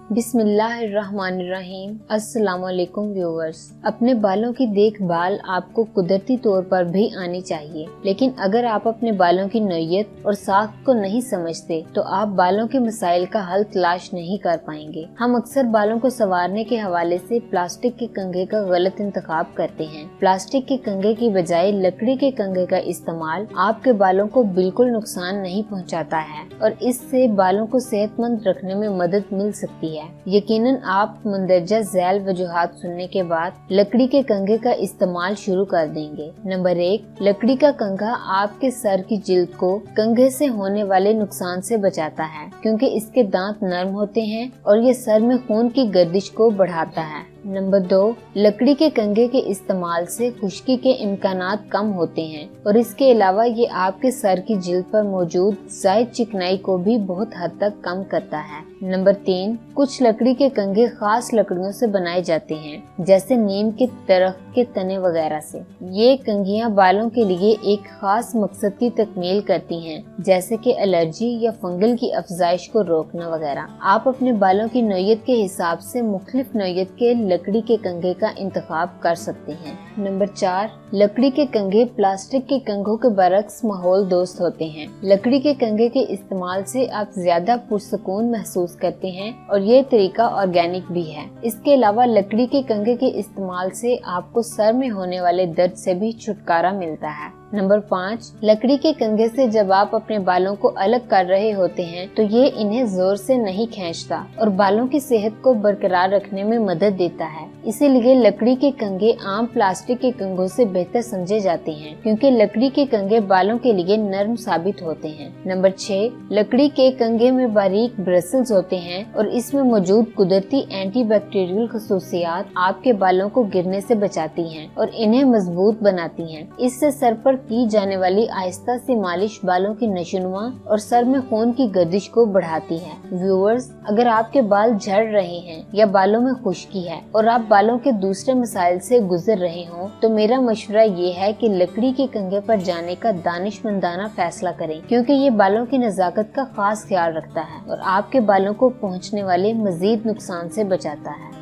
बिस्मिल्लाहिर्रहमानिर्रहीम। अस्सलाम वालेकुम व्यूअर्स। अपने बालों की देखभाल आपको कुदरती तौर पर भी आनी चाहिए, लेकिन अगर आप अपने बालों की नौयत और साख को नहीं समझते तो आप बालों के मसाइल का हल तलाश नहीं कर पाएंगे। हम अक्सर बालों को संवारने के हवाले से प्लास्टिक के कंघे का गलत इंतखाब करते हैं। प्लास्टिक के कंघे की बजाय लकड़ी के कंघे का इस्तेमाल आपके बालों को बिल्कुल नुकसान नहीं पहुंचाता है और इससे बालों को सेहतमंद रखने में मदद मिल सकती है। यकीनन आप मंदरजा झैल वजूहात सुनने के बाद लकड़ी के कंघे का इस्तेमाल शुरू कर देंगे। नंबर 1, लकड़ी का कंघा आपके सर की जिल्द को कंघे से होने वाले नुकसान से बचाता है, क्योंकि इसके दांत नरम होते हैं और ये सर में खून की गर्दिश को बढ़ाता है। नंबर 2, लकड़ी के कंघे के इस्तेमाल से खुश्की के इम्कानात कम होते हैं और इसके अलावा ये आपके सर की जिल्द पर मौजूद ज़ायद चिकनाई को भी बहुत हद तक कम करता है। नंबर 3, कुछ लकड़ी के कंघे खास लकड़ियों से बनाए जाते हैं, जैसे नीम के दरख्त के तने वगैरह से। ये कंघियां बालों के लिए एक खास मकसद की तकमील करती हैं, जैसे कि एलर्जी या फंगल की अफजाइश को रोकना वगैरह। आप अपने बालों की नौयत के हिसाब से मुख्तलिफ नौयत के लकड़ी के कंघे का इंतखाब कर सकते हैं। नंबर 4, लकड़ी के कंघे प्लास्टिक के कंघों के बरक्स माहौल दोस्त होते हैं। लकड़ी के कंघे के इस्तेमाल से आप ज्यादा पुरसकून महसूस करते हैं और ये तरीका ऑर्गेनिक भी है। इसके अलावा लकड़ी के कंघे के इस्तेमाल से आपको सर में होने वाले दर्द से भी छुटकारा मिलता है। नंबर 5, लकड़ी के कंघे से जब आप अपने बालों को अलग कर रहे होते हैं तो ये इन्हें जोर से नहीं खींचता और बालों की सेहत को बरकरार रखने में मदद देता है। इसीलिए लकड़ी के कंघे आम प्लास्टिक के कंघों से बेहतर समझे जाते हैं, क्योंकि लकड़ी के कंघे बालों के लिए नरम साबित होते हैं। नंबर 6, लकड़ी के कंघे में बारीक ब्रिसल्स होते हैं और इसमें मौजूद कुदरती एंटी बैक्टीरियल खसूसियात आपके बालों को गिरने से बचाती हैं और इन्हें मजबूत बनाती हैं। इससे सर पर की जाने वाली आहिस्ता सी मालिश बालों की नशोनुमा और सर में खून की गर्दिश को बढ़ाती है। व्यूअर्स, अगर आपके बाल झड़ रहे हैं या बालों में खुश्की है और आप बालों के दूसरे मसाइल से गुजर रहे हों, तो मेरा मशवरा ये है कि लकड़ी के कंघे पर जाने का दानिशमंदाना फैसला करें, क्योंकि ये बालों की नजाकत का खास ख्याल रखता है और आपके बालों को पहुँचने वाले मजीद नुकसान से बचाता है।